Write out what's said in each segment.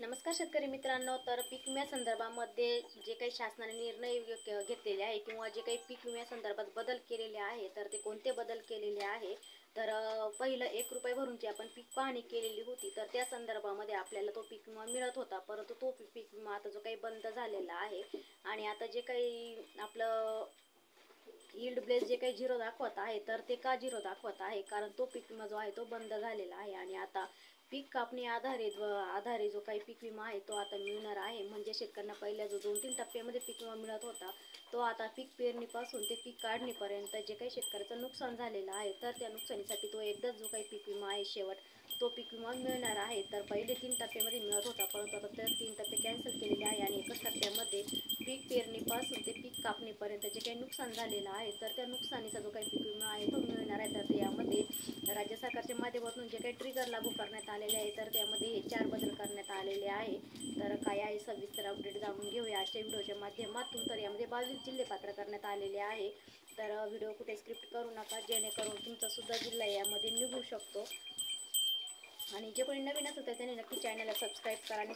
नमस्कार शेतकरी मित्रांनो। तर पीक विम्यासंदर्भामध्ये जे काही शासनाने निर्णय घेतलेले आहे किंवा जे काही पीक विम्यासंदर्भात बदल केलेले आहे तर ते कोणते बदल केलेले आहे तर पहिलं 1 रुपये भरून जी आपण पीक पाहणी केलेली होती तर त्या संदर्भामध्ये आपल्याला तो पीक विमा मिळत होता, परंतु तो पीक विमा आता जो काही बंद झालेला आहे आणि आता जे काही आपलं यील्ड बेस जे काही 0 दाखवत आहे तर ते का 0 दाखवत आहे, कारण तो पीक विमा जो आहे तो बंद झालेला आहे आणि आता पीक कापणी आधारे जो काही पीक विमा आहे तो आता मिळणार आहे। म्हणजे शेतकऱ्यांना पहिल्या जो 2-3 टप्प्यामध्ये पीक विमा मिळत होता तो आता पीक पेरणीपासून ते पीक काढणीपर्यंत जे काही शेतकऱ्याचं नुकसान झालेलं आहे तर त्या नुकसानीसाठी तो एकदाच जो काही पीक विमा आहे शेवट तो पीक विमा मिळणार आहे। तर पहिले 3 टप्प्यामध्ये मिळत होता, परंतु आता ते 3 टप्पे कॅन्सल केलेले आहे आणि एकच टप्प्यामध्ये पीक पेरणीपासून ते पीक कापणीपर्यंत जे काही नुकसान झालेलं आहे तर त्या नुकसानीचा जो काही पीक विमा आहे तो मिळणार आहे। तर यामध्ये राज्य सरकारच्या माध्यमातून जे काही ट्रिगर लागू करण्यात आलेले आहे तर त्यामध्ये हे 4 बदल करण्यात आलेले आहे। तर काय आहे सविस्तर अपडेट जाणून घेऊया आजच्या व्हिडिओच्या माध्यमातून। तर यामध्ये 22 जिल्हे पात्र करण्यात आलेले आहे। तर व्हिडिओ कुठे स्क्रिप्ट करू नका, जेणेकरून तुमचा सुद्धा जिल्हा यामध्ये निघू शकतो। आणि जे कोणी नवीन असेल तर त्याने नक्की चॅनलला सबस्क्राईब करा आणि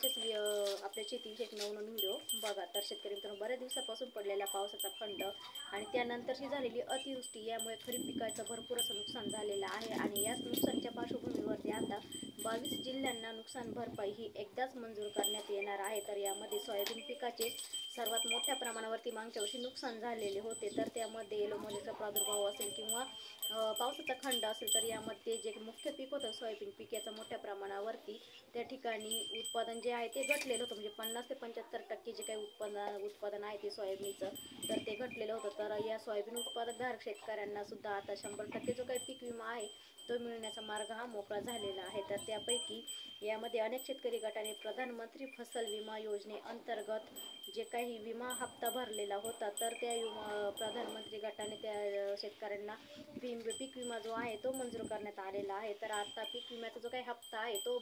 आपल्या शेतीविषयक नवनवीन व्हिडिओ बघा। तर शेतकरी मित्रांनो, बऱ्याच दिवसापासून पडलेल्या पावसाचा खंड आणि त्यानंतरची झालेली अतिवृष्टी यामुळे खरीप पिकाचं भरपूर असं नुकसान झालेलं आहे आणि याच नुकसानच्या पार्श्वभूमीवरती आता 22 जिल्ह्यांना नुकसान भरपाई ही एकदाच मंजूर करण्यात येणार आहे। तर यामध्ये सोयाबीन पिकाचे सर्वात मोठ्या प्रमाणावरती मागच्या वर्षी नुकसान झालेले होते, तर त्यामध्ये येलो मोलीचा प्रादुर्भाव असेल किंवा पावसाचा खंड असेल तर यामध्ये जे मुख्य पीक होतं सोयाबीन पीक याचं मोठ्या प्रमाणावरती त्या ठिकाणी उत्पादन जे आहे ते घटलेलं होतं। म्हणजे 50 ते 75% जे काही उत्पादन आहे ते सोयाबीनचं तर ते घटलेलं होतं। तर या सोयाबीन उत्पादकधारक शेतकऱ्यांना सुद्धा आता 100% जो काही पीक विमा आहे तो मिळण्याचा मार्ग हा मोकळा झालेला आहे। तर त्यापैकी यामध्ये अनेक शेतकरी गटाने प्रधानमंत्री फसल विमा योजनेअंतर्गत जे काही विमा हप्ता भरलेला होता तर त्या प्रधानमंत्री गटाने त्या शेतकऱ्यांना पीक विमा जो आहे तो मंजूर करण्यात आलेला आहे। तर आता पीक विम्याचा जो काही हप्ता आहे तो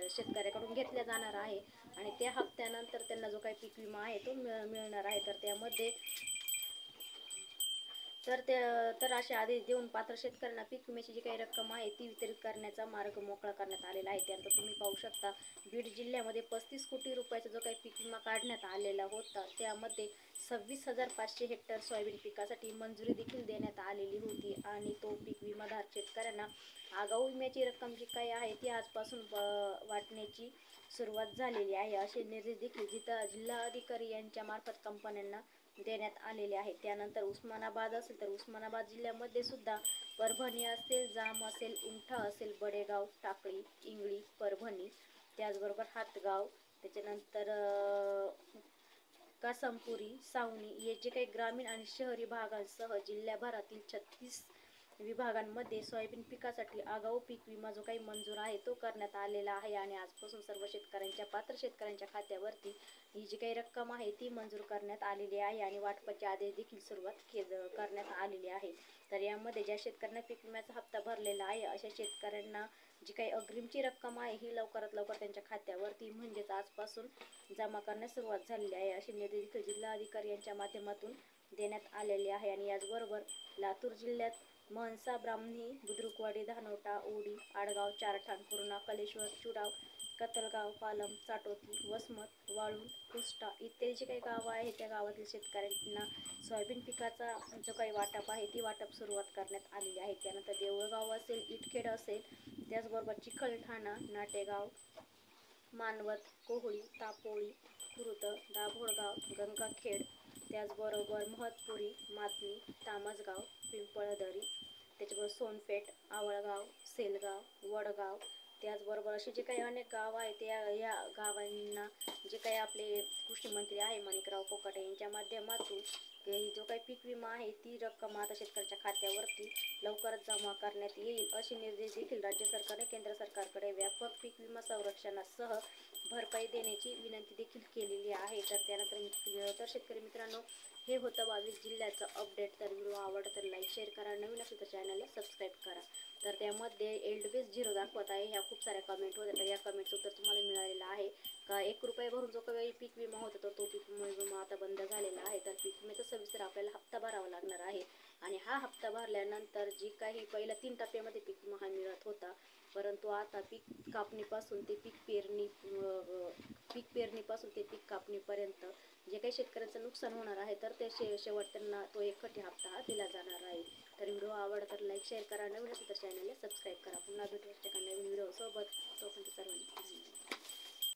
शेतकऱ्याकडून घेतला जाणार आहे आणि त्या हप्त्यानंतर त्यांना जो काही पीक विमा आहे तो मिळणार आहे। तर त्यामध्ये तर असे आदेश देऊन पात्र शेतकऱ्यांना पीक विम्याची जी काही रक्कम आहे ती वितरित करण्याचा मार्ग मोकळा करण्यात आलेला आहे। त्यानंतर तुम्ही पाहू शकता बीड जिल्ह्यामध्ये 35 कोटी रुपयाचा जो काही पीक विमा काढण्यात आलेला होता त्यामध्ये 26,500 हेक्टर सोयाबीन पिकासाठी मंजुरी देखील देण्यात आलेली होती आणि तो पीक विमाधारक शेतकऱ्यांना आगाऊ विम्याची रक्कम जी काही आहे ती आजपासून वाटण्याची सुरुवात झालेली आहे, असे निर्देश देखील जिल्हा अधिकारी यांच्या मार्फत कंपन्यांना देण्यात आलेले आहे। त्यानंतर उस्मानाबाद असेल तर उस्मानाबाद जिल्ह्यामध्ये सुद्धा परभणी असेल, जाम असेल, उमठा असेल, बडेगाव, टाकळी, इंगळी, परभणी, त्याचबरोबर हातगाव, त्याच्यानंतर कासमपुरी, सावनी हे जे काही ग्रामीण आणि शहरी भागांसह जिल्ह्याभरातील 36 विभागांमध्ये सोयाबीन पिकासाठी आगाऊ पीक विमा जो काही मंजूर आहे तो करण्यात आलेला आहे आणि आजपासून सर्व पात्र शेतकऱ्यांच्या खात्यावरती ही जी काही रक्कम आहे ती मंजूर करण्यात आलेली आहे आणि वाटपाचे आदेश देखील करण्यात आलेली आहे। तर यामध्ये ज्या शेतकऱ्यांना पीक विम्याचा हप्ता भरलेला आहे अशा शेतकऱ्यांना जी काही अग्रिमची रक्कम आहे ही लवकरात लवकर त्यांच्या खात्यावरती म्हणजेच आजपासून जमा करण्यास सुरुवात झालेली आहे, असे निर्देश देखील जिल्हाधिकारी यांच्या माध्यमातून देण्यात आलेले आहे। आणि याचबरोबर लातूर जिल्ह्यात मनसा, ब्राह्मणी, बुद्रुकवाडी, धानोटा, ओढी, आडगाव, चारठाण, पूर्णा, कलेश्वर, चुडाव, कतलगाव, पालम, चाटोती, वसमत, वाळून, कुष्टा इत्यादी जे काही गावं आहेत त्या गावातील शेतकऱ्यांना सोयाबीन पिकाचा जो काही वाटप आहे ती वाटप सुरुवात करण्यात आलेली आहे। त्यानंतर देऊळगाव असेल, इटखेड असेल, त्याचबरोबर चिखलठाणा, नाटेगाव, मानवत, कोहळी, तापोळी, खुर्द, दाभोळगाव, गंगाखेड, त्याचबरोबर महतपुरी, मातनी, तामसगाव, पिंपळदरी, त्याच्याबरोबर सोनपेठ, आवळगाव, सेलगाव, वडगाव, त्याचबरोबर असे जे काही अनेक गाव आहेत या गावांना जे काही आपले कृषी मंत्री आहे माणिकराव कोकाटे यांच्या माध्यमातून जो काही पीक विमा आहे ती रक्कम आता शेतकऱ्याच्या खात्यावरती लवकरच जमा करण्यात येईल, असे निर्देश देखील राज्य सरकारने केंद्र सरकारकडे व्यापक पीक विमा संरक्षणासह भरपाई देण्याची विनंती देखील केलेली आहे। तर त्यानंतर शेतकरी मित्रांनो, हे होतं 22 जिल्ह्याचं अपडेट। तर व्हिडिओ आवडला तर लाईक शेअर करा, नवीन असेल तर चॅनलला सबस्क्राईब करा। तर त्यामध्ये यील्ड बेस 0 दाखवत आहे, ह्या खूप साऱ्या कमेंट होत्या, तर या कमेंटचं उत्तर तुम्हाला मिळालेलं आहे का 1 रुपये भरून जो काही पीक विमा होता तर तो पीक विमा आता बंद झालेला आहे। तर पीक विम्याचा सविस्तर आपल्याला हप्ता भरावा लागणार आहे आणि हा हप्ता भरल्यानंतर जी काही पहिल्या 3 टप्प्यामध्ये पीक विमा हा मिळत होता परंतु आता पीक कापणीपासून ते पीक पेरणीपासून ते पीक कापणीपर्यंत जे काही शेतकऱ्यांचं नुकसान होणार आहे तर ते शेवट त्यांना तो 1 हप्ता हा दिला जाणार आहे. तर व्हिडिओ आवडला तर लाईक शेअर करा, नवीन असेल तर चॅनलला सबस्क्राईब करा. पुन्हा भेटू एका नवीन व्हिडिओ सोबत. तोपर्यंत सर्वांना